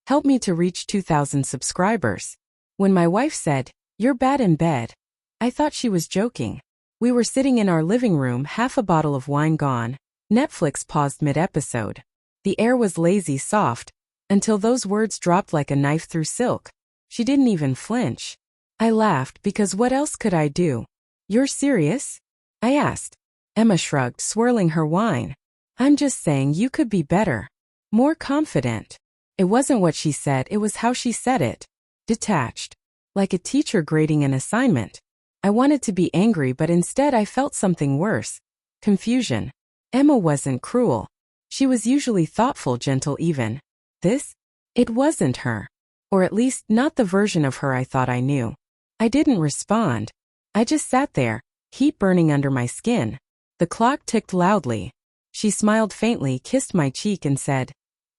Help me to reach 2,000 subscribers. When my wife said, "You're bad in bed," I thought she was joking. We were sitting in our living room, half a bottle of wine gone. Netflix paused mid-episode. The air was lazy soft, until those words dropped like a knife through silk. She didn't even flinch. I laughed because what else could I do? "You're serious?" I asked. Emma shrugged, swirling her wine. "I'm just saying you could be better. More confident." It wasn't what she said, it was how she said it. Detached. Like a teacher grading an assignment. I wanted to be angry, but instead I felt something worse. Confusion. Emma wasn't cruel. She was usually thoughtful, gentle even. This? It wasn't her. Or at least not the version of her I thought I knew. I didn't respond. I just sat there, heat burning under my skin. The clock ticked loudly. She smiled faintly, kissed my cheek and said,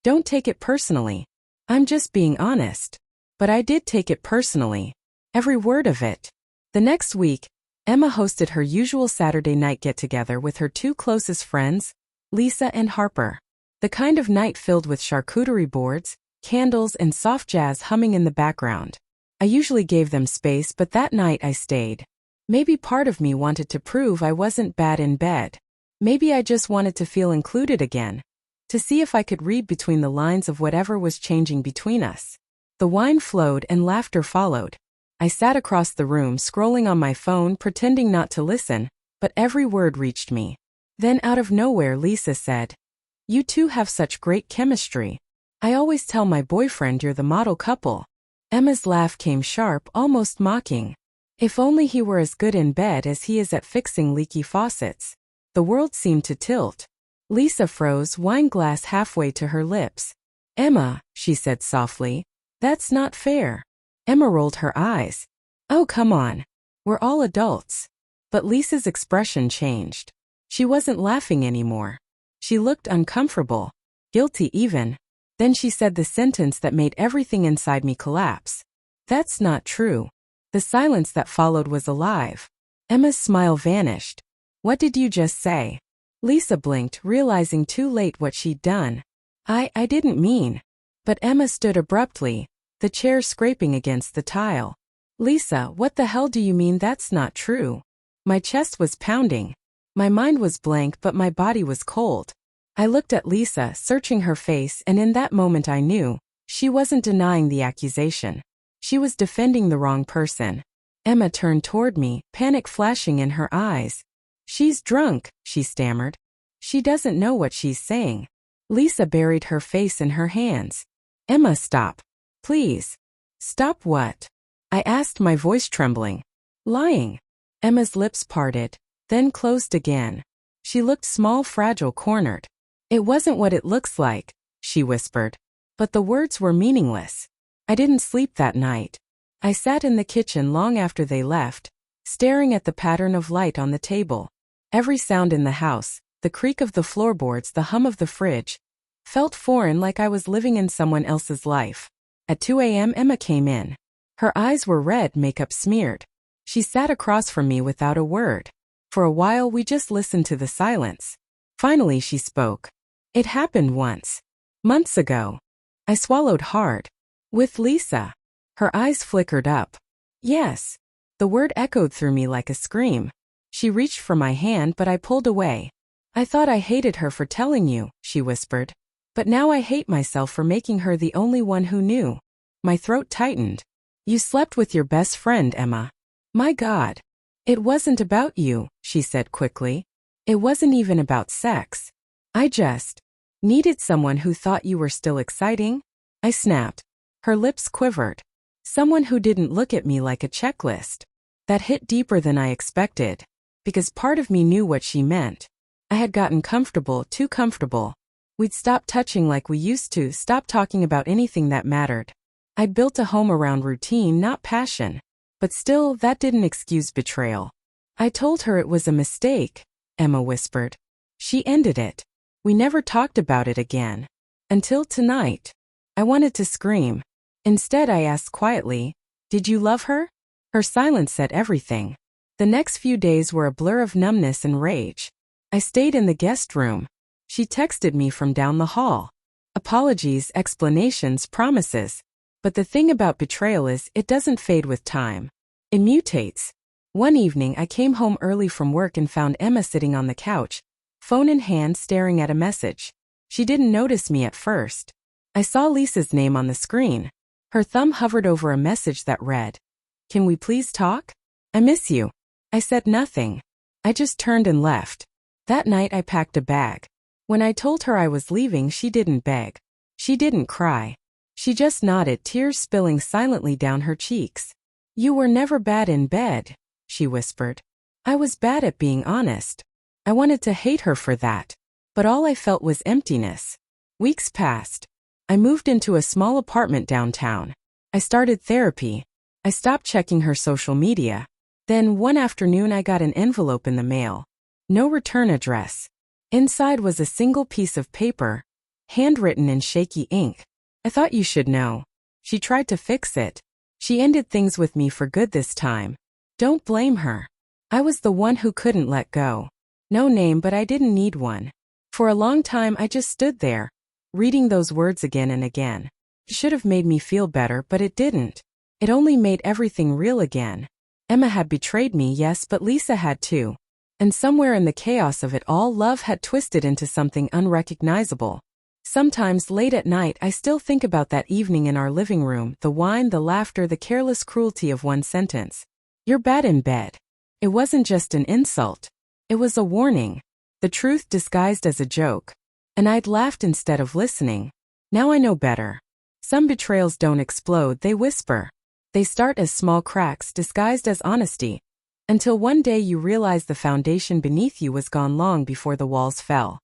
"Don't take it personally. I'm just being honest." But I did take it personally. Every word of it. The next week, Emma hosted her usual Saturday night get-together with her two closest friends, Lisa and Harper. The kind of night filled with charcuterie boards, candles and soft jazz humming in the background. I usually gave them space, but that night I stayed. Maybe part of me wanted to prove I wasn't bad in bed. Maybe I just wanted to feel included again. To see if I could read between the lines of whatever was changing between us. The wine flowed and laughter followed. I sat across the room scrolling on my phone, pretending not to listen, but every word reached me. Then out of nowhere Lisa said, "You two have such great chemistry. I always tell my boyfriend you're the model couple." Emma's laugh came sharp, almost mocking. If only he were as good in bed as he is at fixing leaky faucets. The world seemed to tilt. Lisa froze, wine glass halfway to her lips. "Emma," she said softly, "that's not fair." Emma rolled her eyes. "Oh, come on. We're all adults." But Lisa's expression changed. She wasn't laughing anymore. She looked uncomfortable, guilty even. Then she said the sentence that made everything inside me collapse. "That's not true." The silence that followed was alive. Emma's smile vanished. "What did you just say?" Lisa blinked, realizing too late what she'd done. I didn't mean." But Emma stood abruptly, the chair scraping against the tile. "Lisa, what the hell do you mean that's not true?" My chest was pounding. My mind was blank, but my body was cold. I looked at Lisa, searching her face, and in that moment I knew she wasn't denying the accusation. She was defending the wrong person. Emma turned toward me, panic flashing in her eyes. "She's drunk," she stammered. "She doesn't know what she's saying." Lisa buried her face in her hands. "Emma, stop. Please." "Stop what?" I asked, my voice trembling. "Lying." Emma's lips parted, then closed again. She looked small, fragile, cornered. "It wasn't what it looks like," she whispered. But the words were meaningless. I didn't sleep that night. I sat in the kitchen long after they left, staring at the pattern of light on the table. Every sound in the house, the creak of the floorboards, the hum of the fridge, felt foreign, like I was living in someone else's life. At 2 a.m. Emma came in. Her eyes were red, makeup smeared. She sat across from me without a word. For a while we just listened to the silence. Finally she spoke. "It happened once. Months ago." I swallowed hard. "With Lisa." Her eyes flickered up. "Yes." The word echoed through me like a scream. She reached for my hand, but I pulled away. "I thought I hated her for telling you," she whispered. "But now I hate myself for making her the only one who knew." My throat tightened. "You slept with your best friend, Emma." "My God." "It wasn't about you," she said quickly. "It wasn't even about sex. I just needed someone who thought you were still exciting." I snapped. Her lips quivered. "Someone who didn't look at me like a checklist." That hit deeper than I expected, because part of me knew what she meant. I had gotten comfortable, too comfortable. We'd stopped touching like we used to, stopped talking about anything that mattered. I'd built a home around routine, not passion. But still, that didn't excuse betrayal. "I told her it was a mistake," Emma whispered. "She ended it. We never talked about it again. Until tonight." I wanted to scream. Instead I asked quietly, "Did you love her?" Her silence said everything. The next few days were a blur of numbness and rage. I stayed in the guest room. She texted me from down the hall. Apologies, explanations, promises. But the thing about betrayal is it doesn't fade with time. It mutates. One evening I came home early from work and found Emma sitting on the couch, phone in hand staring at a message. She didn't notice me at first. I saw Lisa's name on the screen. Her thumb hovered over a message that read, "Can we please talk? I miss you." I said nothing. I just turned and left. That night I packed a bag. When I told her I was leaving, she didn't beg. She didn't cry. She just nodded, tears spilling silently down her cheeks. "You were never bad in bed," she whispered. I was bad at being honest. I wanted to hate her for that. But all I felt was emptiness. Weeks passed. I moved into a small apartment downtown. I started therapy. I stopped checking her social media. Then one afternoon I got an envelope in the mail. No return address. Inside was a single piece of paper, handwritten in shaky ink. "I thought you should know." She tried to fix it. She ended things with me for good this time. Don't blame her. I was the one who couldn't let go. No name, but I didn't need one. For a long time I just stood there, reading those words again and again. It should have made me feel better, but it didn't. It only made everything real again. Emma had betrayed me, yes, but Lisa had too. And somewhere in the chaos of it all, love had twisted into something unrecognizable. Sometimes late at night I still think about that evening in our living room, the wine, the laughter, the careless cruelty of one sentence. "You're bad in bed." It wasn't just an insult. It was a warning. The truth disguised as a joke. And I'd laughed instead of listening. Now I know better. Some betrayals don't explode, they whisper. They start as small cracks disguised as honesty. Until one day you realize the foundation beneath you was gone long before the walls fell.